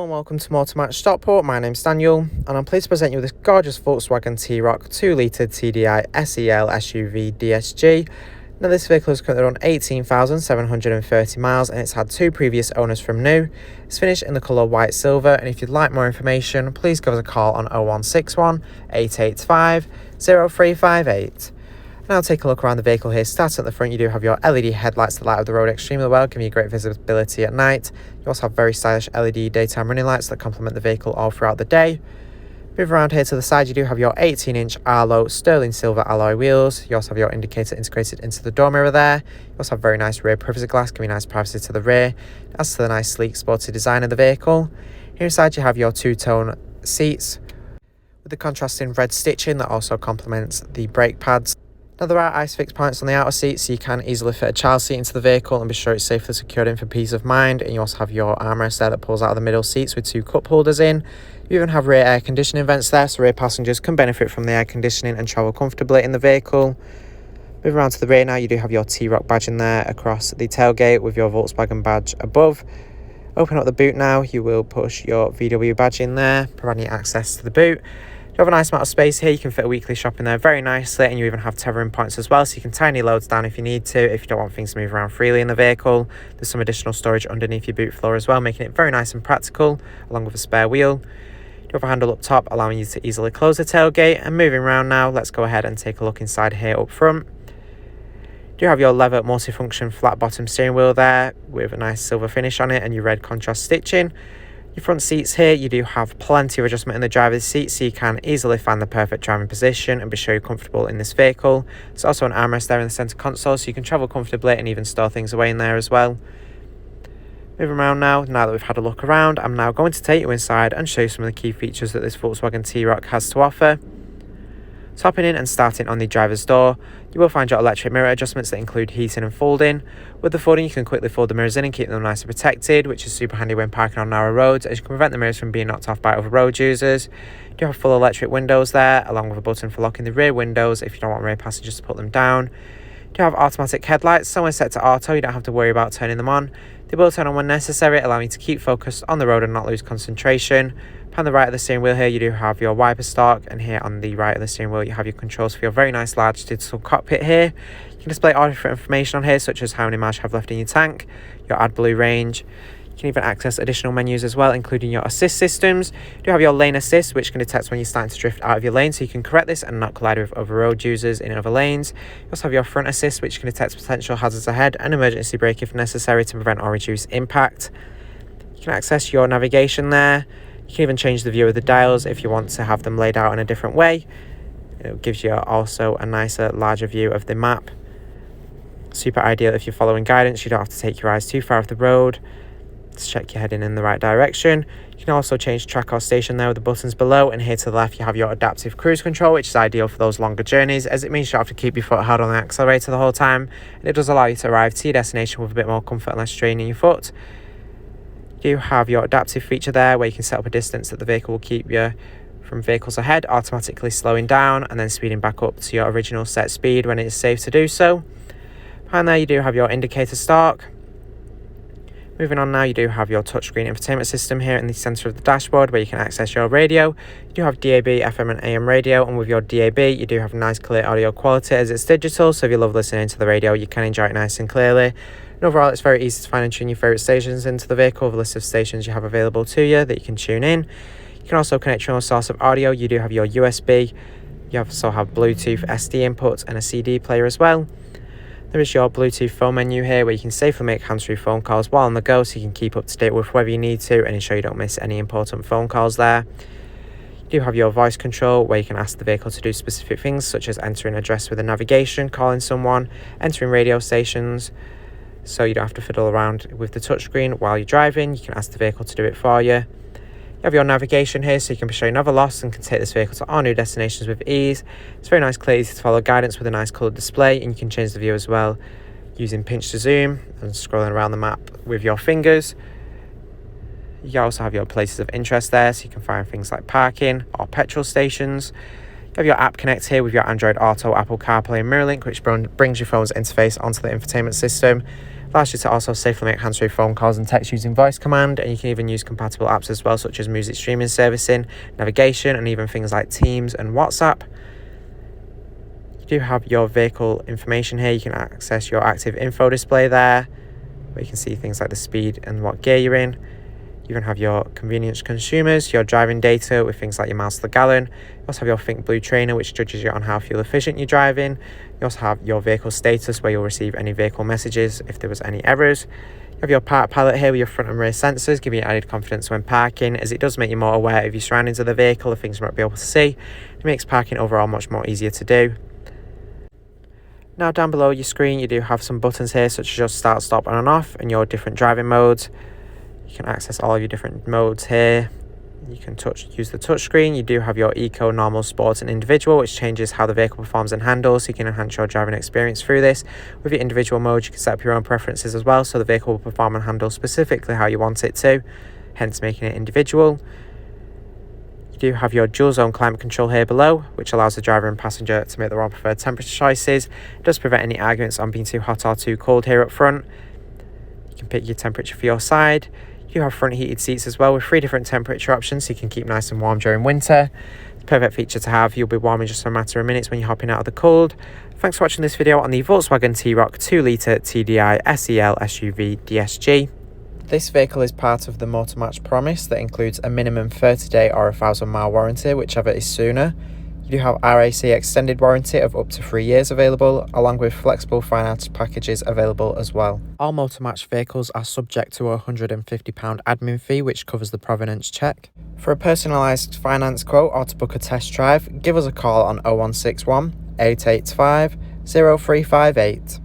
And welcome to Motor Match Stockport. My name's Daniel and I'm pleased to present you with this gorgeous Volkswagen T-Roc 2.0 TDI SEL SUV DSG. Now this vehicle is currently on 18,730 miles and it's had two previous owners from new. It's finished in the colour white silver, and if you'd like more information please give us a call on 0161 885 0358. Now take a look around the vehicle here. Starting at the front, you do have your LED headlights that light up the road extremely well, giving you great visibility at night. You also have very stylish LED daytime running lights that complement the vehicle all throughout the day. Move around here to the side, you do have your 18-inch Arlo sterling silver alloy wheels. You also have your indicator integrated into the door mirror there. You also have very nice rear privacy glass, giving you nice privacy to the rear. As to the nice sleek sporty design of the vehicle. Here inside you have your two-tone seats with the contrasting red stitching that also complements the brake pads. Now there are ISOFIX points on the outer seat, so you can easily fit a child seat into the vehicle and be sure it's safely secured in for peace of mind. And you also have your armrest there that pulls out of the middle seats with two cup holders in. You even have rear air conditioning vents there, so rear passengers can benefit from the air conditioning and travel comfortably in the vehicle. Moving around to the rear now, you do have your T-Roc badge in there across the tailgate with your Volkswagen badge above. Open up the boot now, you will push your VW badge in there, providing you access to the boot. You have a nice amount of space here. You can fit a weekly shop in there very nicely, and you even have tethering points as well, so you can tiny loads down if you need to, if you don't want things to move around freely in the vehicle. There's some additional storage underneath your boot floor as well, making it very nice and practical, along with a spare wheel. You have a handle up top, allowing you to easily close the tailgate. And moving around now, let's go ahead and take a look inside here up front. You do have your leather multifunction flat bottom steering wheel there with a nice silver finish on it and your red contrast stitching. Your front seats here, you do have plenty of adjustment in the driver's seat, so you can easily find the perfect driving position and be sure you're comfortable in this vehicle. There's also an armrest there in the centre console, so you can travel comfortably and even store things away in there as well. Moving around now that we've had a look around, I'm now going to take you inside and show you some of the key features that this Volkswagen T-Roc has to offer. So hopping in and starting on the driver's door, you will find your electric mirror adjustments that include heating and folding. With the folding, you can quickly fold the mirrors in and keep them nice and protected, which is super handy when parking on narrow roads, as you can prevent the mirrors from being knocked off by other road users. You do have full electric windows there, along with a button for locking the rear windows if you don't want rear passengers to put them down. You do have automatic headlights, so when set to auto, you don't have to worry about turning them on. They will turn on when necessary, allowing you to keep focused on the road and not lose concentration. On the right of the steering wheel here, you do have your wiper stalk, and here on the right of the steering wheel, you have your controls for your very nice large digital cockpit here. You can display all different information on here, such as how many miles you have left in your tank, your AdBlue range. You can even access additional menus as well, including your assist systems. You do have your lane assist, which can detect when you're starting to drift out of your lane, so you can correct this and not collide with other road users in other lanes. You also have your front assist, which can detect potential hazards ahead, and emergency brake if necessary to prevent or reduce impact. You can access your navigation there. You can even change the view of the dials if you want to have them laid out in a different way. It gives you also a nicer, larger view of the map. Super ideal if you're following guidance. You don't have to take your eyes too far off the road to check you're heading in the right direction. You can also change track or station there with the buttons below, and here to the left you have your adaptive cruise control, which is ideal for those longer journeys, as it means you don't have to keep your foot hard on the accelerator the whole time, and it does allow you to arrive to your destination with a bit more comfort and less strain in your foot. You have your adaptive feature there where you can set up a distance that the vehicle will keep you from vehicles ahead, automatically slowing down and then speeding back up to your original set speed when it is safe to do so. Behind there you do have your indicator stalk. Moving on now, you do have your touchscreen infotainment system here in the centre of the dashboard where you can access your radio. You do have DAB, FM and AM radio, and with your DAB you do have nice clear audio quality as it's digital, so if you love listening to the radio you can enjoy it nice and clearly. And overall, it's very easy to find and tune your favourite stations into the vehicle with a list of stations you have available to you that you can tune in. You can also connect your own source of audio. You do have your USB. You also have Bluetooth SD input and a CD player as well. There is your Bluetooth phone menu here where you can safely make hands-free phone calls while on the go, so you can keep up to date with whatever you need to and ensure you don't miss any important phone calls there. You do have your voice control where you can ask the vehicle to do specific things, such as entering an address with a navigation, calling someone, entering radio stations. So you don't have to fiddle around with the touchscreen while you're driving. You can ask the vehicle to do it for you. You have your navigation here, so you can be sure you're never lost and can take this vehicle to all new destinations with ease. It's very nice, clear, easy to follow guidance with a nice coloured display, and you can change the view as well using pinch to zoom and scrolling around the map with your fingers. You also have your places of interest there, so you can find things like parking or petrol stations. You have your app connect here with your Android Auto, Apple CarPlay and MirrorLink, which brings your phone's interface onto the infotainment system. Allows you to also safely make hands-free phone calls and text using voice command, and you can even use compatible apps as well, such as music streaming servicing, navigation, and even things like Teams and WhatsApp. You do have your vehicle information here. You can access your active info display there, where you can see things like the speed and what gear you're in. You even have your convenience consumers, your driving data with things like your miles to the gallon. You also have your Think Blue trainer, which judges you on how fuel efficient you're driving. You also have your vehicle status, where you'll receive any vehicle messages if there was any errors. You have your park palette here with your front and rear sensors, giving you added confidence when parking, as it does make you more aware of your surroundings of the vehicle, the things you might be able to see. It makes parking overall much more easier to do. Now down below your screen, you do have some buttons here, such as your start, stop, on and off, and your different driving modes. You can access all of your different modes here. You can use the touch screen. You do have your Eco, Normal, Sport and Individual, which changes how the vehicle performs and handles, so you can enhance your driving experience through this. With your individual mode, you can set up your own preferences as well, so the vehicle will perform and handle specifically how you want it to, hence making it individual. You do have your dual zone climate control here below, which allows the driver and passenger to make their own preferred temperature choices. It does prevent any arguments on being too hot or too cold here up front. You can pick your temperature for your side. You have front heated seats as well with 3 different temperature options, so you can keep nice and warm during winter. It's a perfect feature to have. You'll be warm in just a matter of minutes when you're hopping out of the cold. Thanks for watching this video on the Volkswagen T-Roc 2.0 TDI SEL SUV DSG. This vehicle is part of the Motor Match promise that includes a minimum 30-day or 1,000-mile warranty, whichever is sooner. You do have RAC extended warranty of up to 3 years available, along with flexible finance packages available as well. All Motor Match vehicles are subject to a £150 admin fee, which covers the provenance check. For a personalised finance quote or to book a test drive, give us a call on 0161 885 0358.